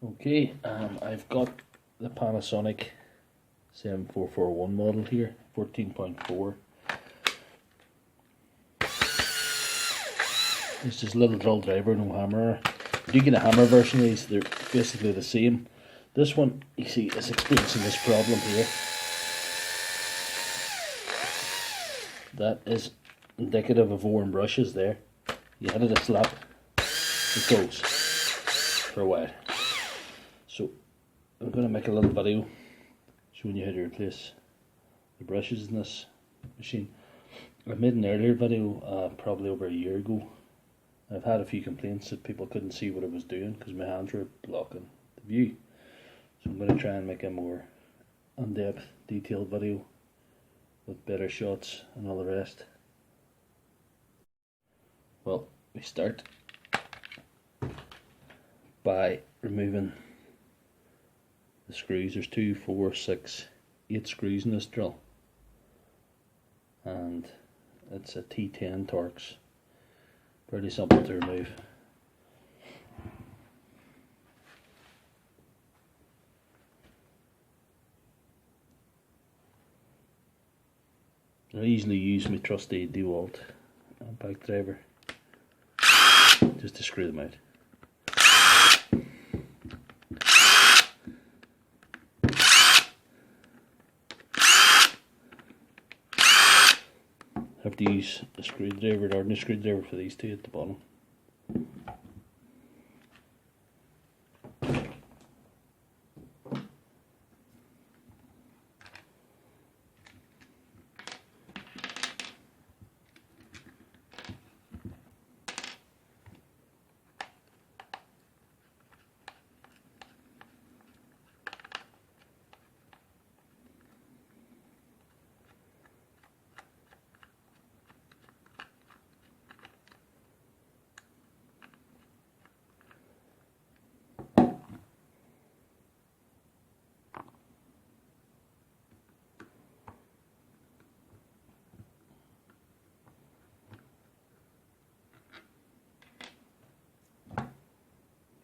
Okay, I've got the Panasonic 7441 model here, 14.4. It's just a little drill driver, no hammer. You do get a hammer version of these, they're basically the same. This one, you see, is experiencing this problem here. That is indicative of worn brushes there. You hit it a slap, it goes for a while. So I'm going to make a little video showing you how to replace the brushes in this machine. I made an earlier video probably over a year ago. I've had a few complaints that people couldn't see what I was doing because my hands were blocking the view. So I'm going to try and make a more in-depth, detailed video with better shots and all the rest. Well, we start by removing the screws. There's 2, 4, 6, 8 screws in this drill, and it's a T10 Torx. Pretty simple to remove. I usually use my trusty DeWalt bike driver just to screw them out. Have to use a screwdriver, an ordinary screwdriver for these two at the bottom.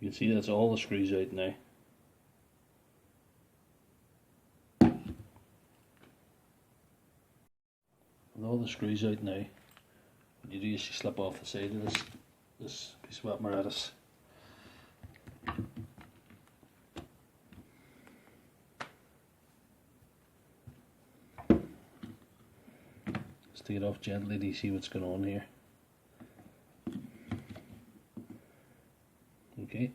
You can see that's all the screws out now. With all the screws out now, what you do is you slip off the side of this piece of apparatus. Just take it off gently to see what's going on here. Okay,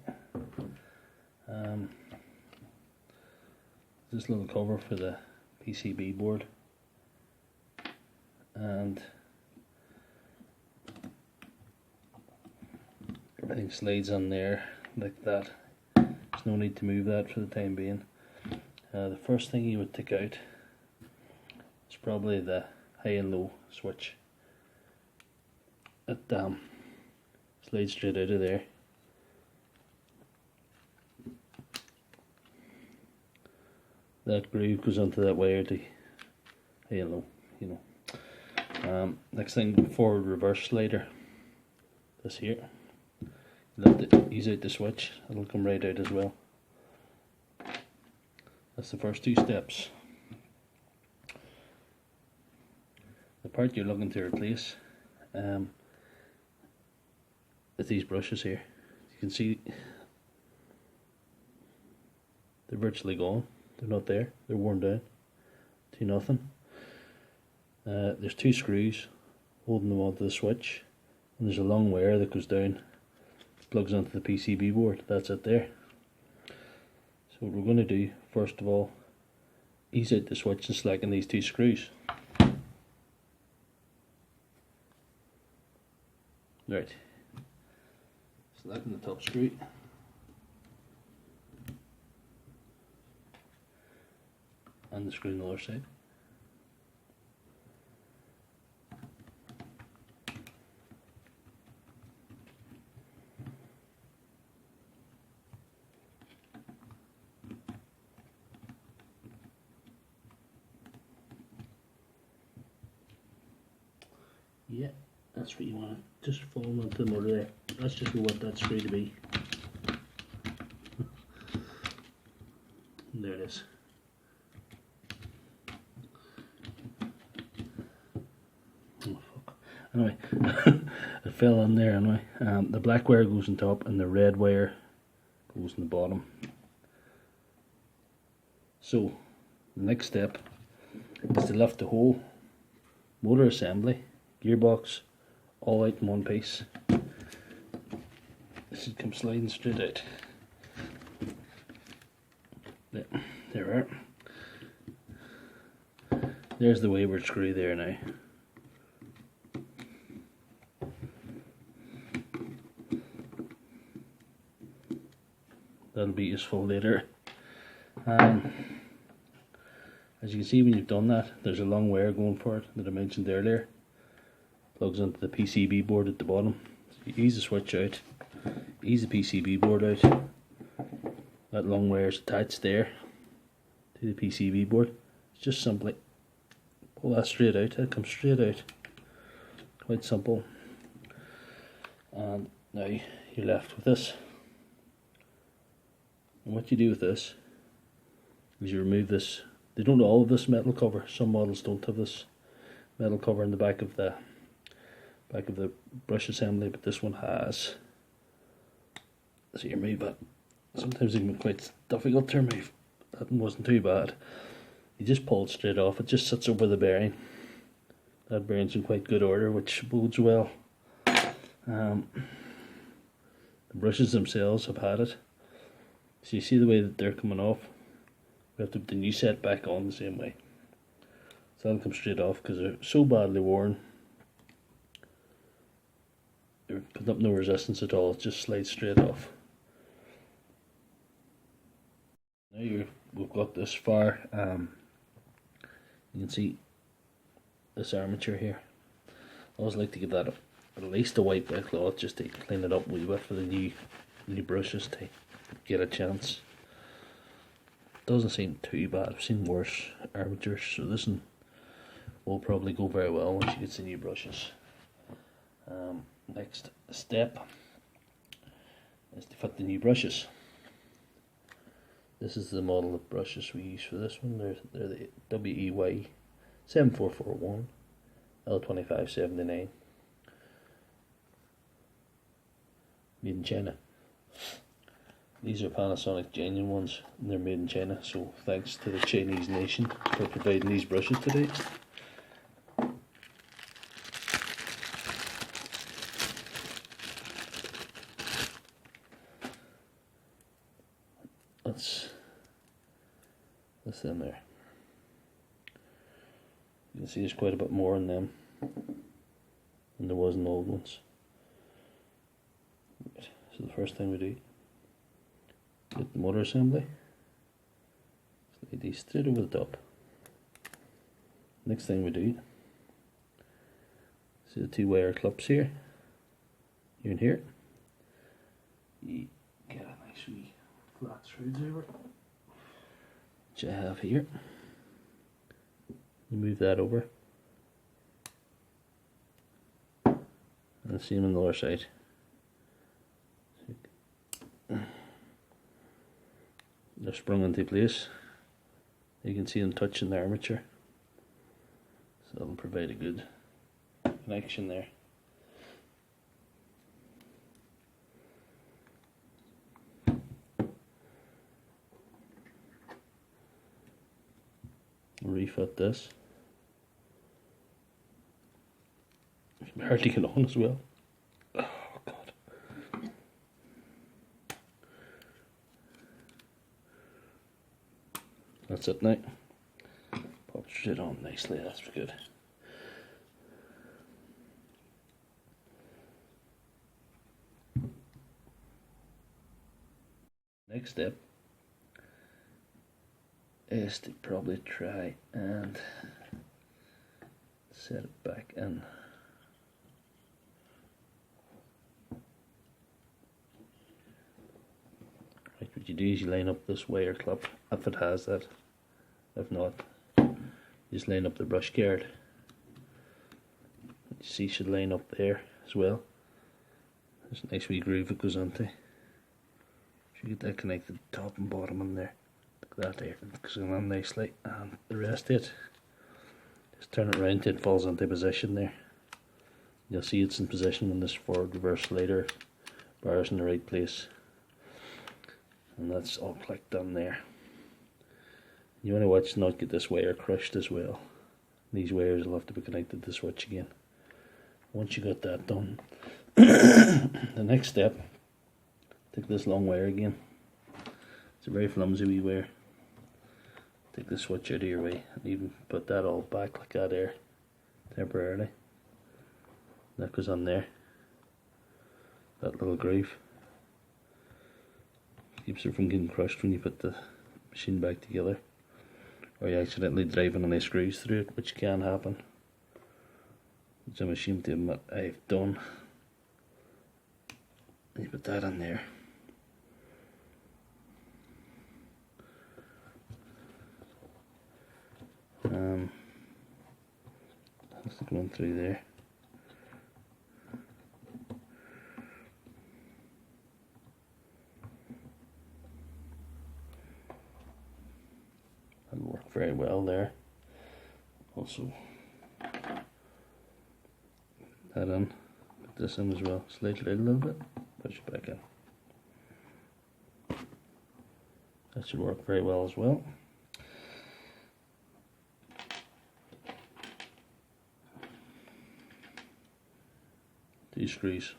this little cover for the PCB board, and everything slides on there like that. There's no need to move that for the time being. The first thing you would take out is probably the high and low switch. It slides straight out of there. That groove goes onto that wire to high and low, you know. Next thing, forward reverse slider. This here. You have to ease out the switch, it'll come right out as well. That's the first two steps. The part you're looking to replace is these brushes here. You can see they're virtually gone. They're not there, they're worn down to nothing. There's 2 screws holding them onto the switch, and there's a long wire that goes down, plugs onto the PCB board. That's it there. So what we're going to do, first of all, ease out the switch and slacken these 2 screws. Right, slacken the top screw. And the screw on the other side. Yeah, that's what you want. Just fall onto the motor there. That's just what that screw to be. There it is. Oh fuck. Anyway, it fell on there anyway. The black wire goes on top and the red wire goes on the bottom. So, the next step is to lift the whole motor assembly, gearbox, all out in one piece. This should come sliding straight out. There we are. There's the wayward screw there now. That'll be useful later. As you can see, when you've done that, there's a long wire going for it that I mentioned earlier. Plugs into the PCB board at the bottom. So you ease the switch out, ease the PCB board out. That long wire is attached there to the PCB board. It's just simply pull that straight out. That comes straight out. Quite simple. And now you're left with this. And what you do with this is you remove this. They don't all have this metal cover. Some models don't have this metal cover in the back of the brush assembly, but this one has. So you remove it. Sometimes it can be quite difficult to remove. That one wasn't too bad. You just pull it straight off. It just sits over the bearing. That bearing's in quite good order, which bodes well. The brushes themselves have had it. So you see the way that they're coming off. We have to put the new set back on the same way. So that'll come straight off because they're so badly worn. They're putting up no resistance at all. It just slides straight off. Now we've got this far. You can see this armature here. I always like to give that at least a wipe with a cloth just to clean it up a wee bit for the new brushes to get a chance. Doesn't seem too bad. I've seen worse armatures, so this one will probably go very well once you get the new brushes. Next step is to fit the new brushes. This is the model of brushes we use for this one. They're the EY7441 L2579, made in China. These are Panasonic genuine ones, and they're made in China, so thanks to the Chinese nation for providing these brushes today. That's in there. You can see there's quite a bit more in them than there was in the old ones. Right. So the first thing we do, get the motor assembly, slide these straight over the top. Next thing we do, see the two wire clips here, here and here. You get a nice wee flat screwdriver, which I have here. You move that over, and the same on the other side. They're sprung into place. You can see them touching the armature, so that'll provide a good connection there. Refit this. You can hardly get on as well. Oh God. That's it now. Pop straight on nicely, that's good. Next step is to probably try and set it back in. Right, what you do is you line up this wire clip, if it has that. If not, you just line up the brush guard. You see it should line up there as well. There's a nice wee groove it goes into. You get that connected top and bottom in there. like that there, it's going on nicely, and the rest of it, just turn it around till it falls into position there. You'll see it's in position when this forward reverse slider bar is in the right place, and that's all clicked on there. You want to watch not get this wire crushed as well. These wires will have to be connected to the switch again. Once you got that done, the next step, take this long wire again. It's a very flimsy wee wire. Take the switch out of your way and even put that all back like that there temporarily. That goes on there. That little groove keeps it from getting crushed when you put the machine back together, or you accidentally driving any screws through it, which can happen, which I'm ashamed to admit I've done. And you put that on there. That's going through there. That'll work very well there. Also, that in, put this in as well. Slide it out a little bit, push it back in. That should work very well as well. Two screws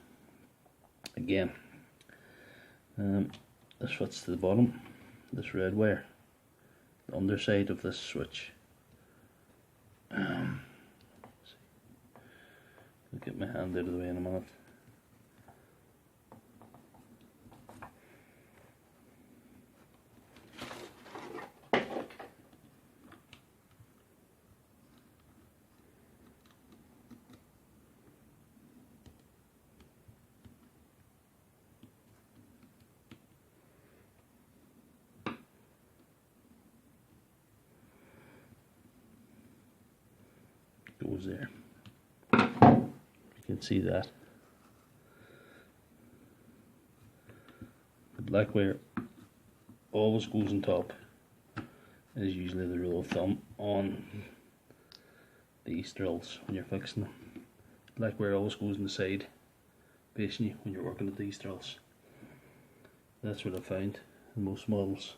again. This fits to the bottom, this red wire, the underside of this switch. I'll get my hand out of the way in a minute. Goes there. You can see that. The black wire always goes on top, is usually the rule of thumb on these drills when you're fixing them. Black wire always goes on the side facing you when you're working at these drills. That's what I found in most models.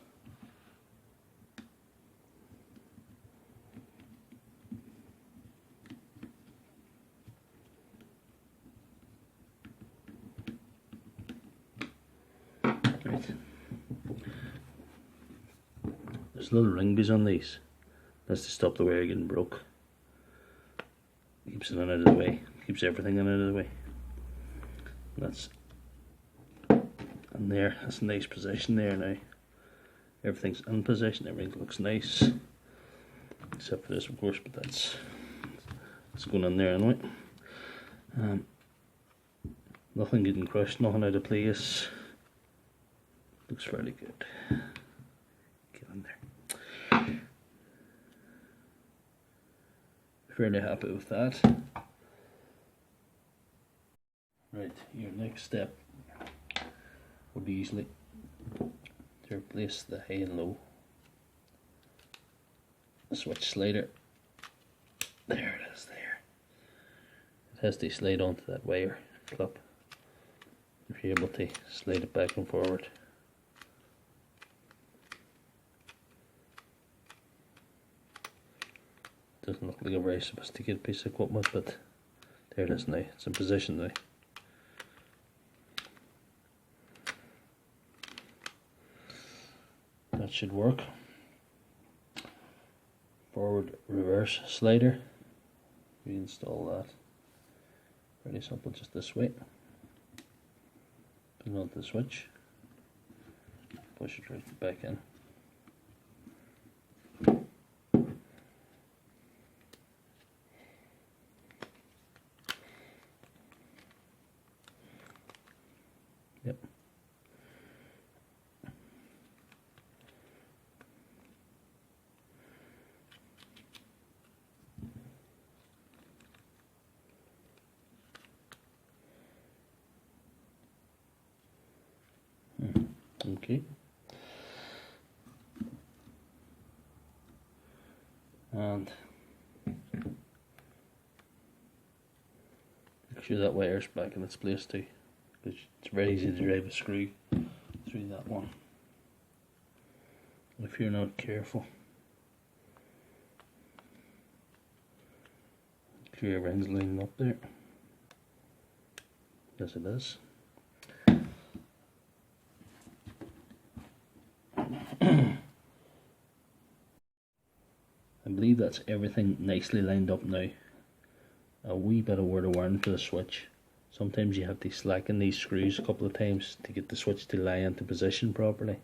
There's little ring bees on these. That's to stop the wire getting broke. Keeps it in out of the way. Keeps everything in out of the way. That's in there. That's a nice position there now. Everything's in position. Everything looks nice, except for this, of course. But that's going in there anyway. Nothing getting crushed. Nothing out of place. Looks fairly good. Get in there. Fairly happy with that. Right, your next step would be easily to replace the high and low switch slider. There it is there. It has to slide onto that wire clip. If you're able to slide it back and forward. Doesn't look like a very sophisticated piece of equipment, but there it is now. It's in position now. That should work. Forward reverse slider. Reinstall that. Very simple, just this way. Put it onto the switch. Push it right back in. Yep. Okay. sure that wire's back in its place too, because it's very easy to drive a screw through that one if you're not careful. Make sure everything's lining up there. Yes, it is. I believe that's everything nicely lined up now. A wee bit of word of warning for the switch. Sometimes you have to slacken these screws a couple of times to get the switch to lie into position properly.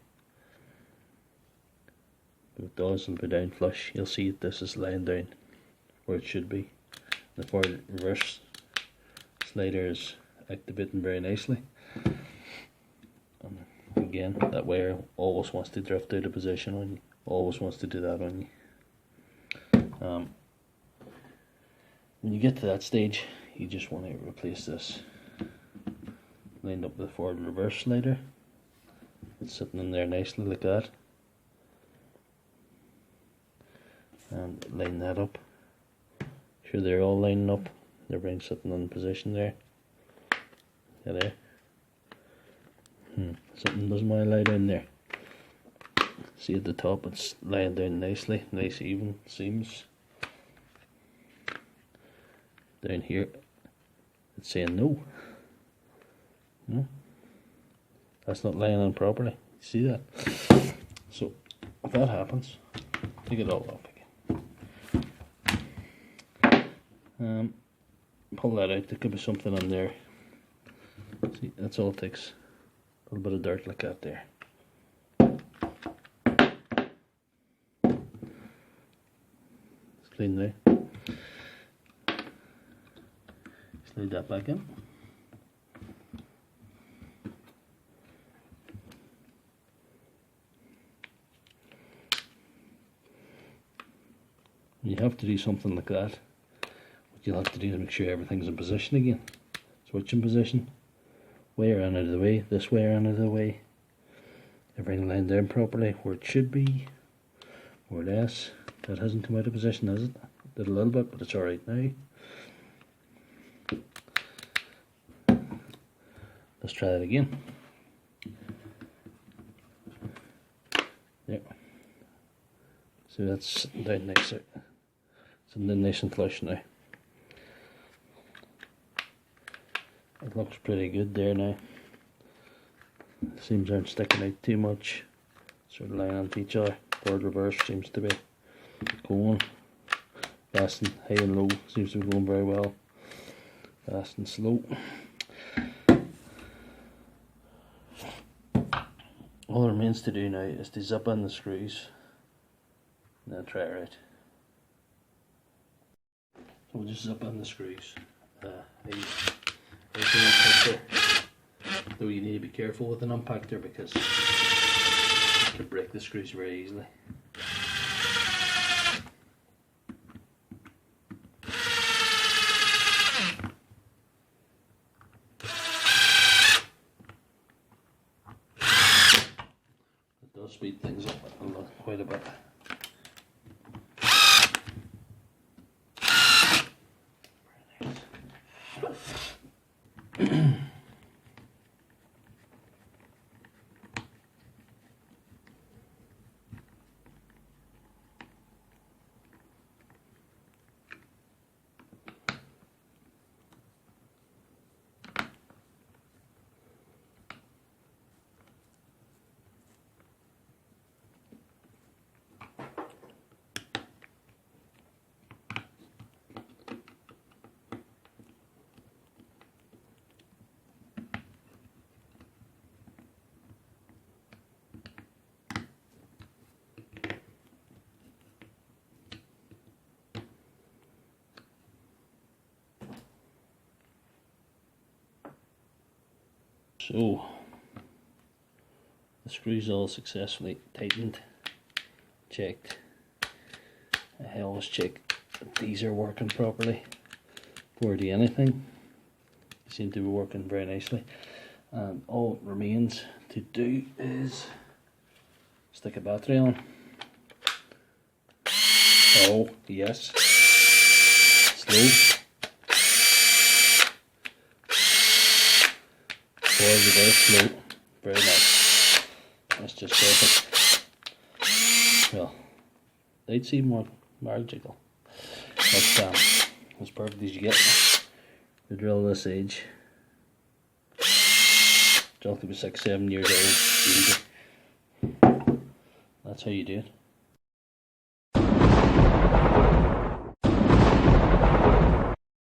If it does and put down flush, you'll see that this is lying down where it should be. The forward reverse slider is activating very nicely. And again, that wire always wants to drift out of position on you. Always wants to do that on you. When you get to that stage, you just want to replace this. Lined up with the forward and reverse slider. It's sitting in there nicely like that. And line that up. Sure they're all lining up. They're being sitting in position there. Yeah, there. Something doesn't want to lie down there. See at the top, it's lying down nicely, nice even seams. Down here, it's saying no. No, that's not lying on properly. You see that? So if that happens, take it all off again. Pull that out. There could be something in there. See, that's all it takes. A little bit of dirt like that there. It's clean now. Slide that back in. You have to do something like that. What you'll have to do is make sure everything's in position again. Switch in position. Wire on out of the way. This wire on out of the way. Everything lined down properly where it should be. More or less. That hasn't come out of position, has it? Did a little bit, but it's alright now. Let's try that again. There. So that's down nice there. It's nice and flush now. It looks pretty good there now. The seams aren't sticking out too much. Sort of lying onto each other. Forward reverse seems to be going. Fast and high and low seems to be going very well. Fast and slow. All that remains to do now is to zip in the screws and then try it out. So we'll just zip in the screws. Though you need to be careful with an impactor because you can break the screws very easily. It does speed things up quite a bit. So the screws all successfully tightened, checked. I always check that these are working properly before I do anything. They seem to be working very nicely, and all it remains to do is stick a battery on. Oh yes, slow. boys are very slow. Very nice. That's just perfect. Well, they'd see more magical. But as perfect as you get. To drill this age. Drill could be 6, 7 years old. Easy. That's how you do it.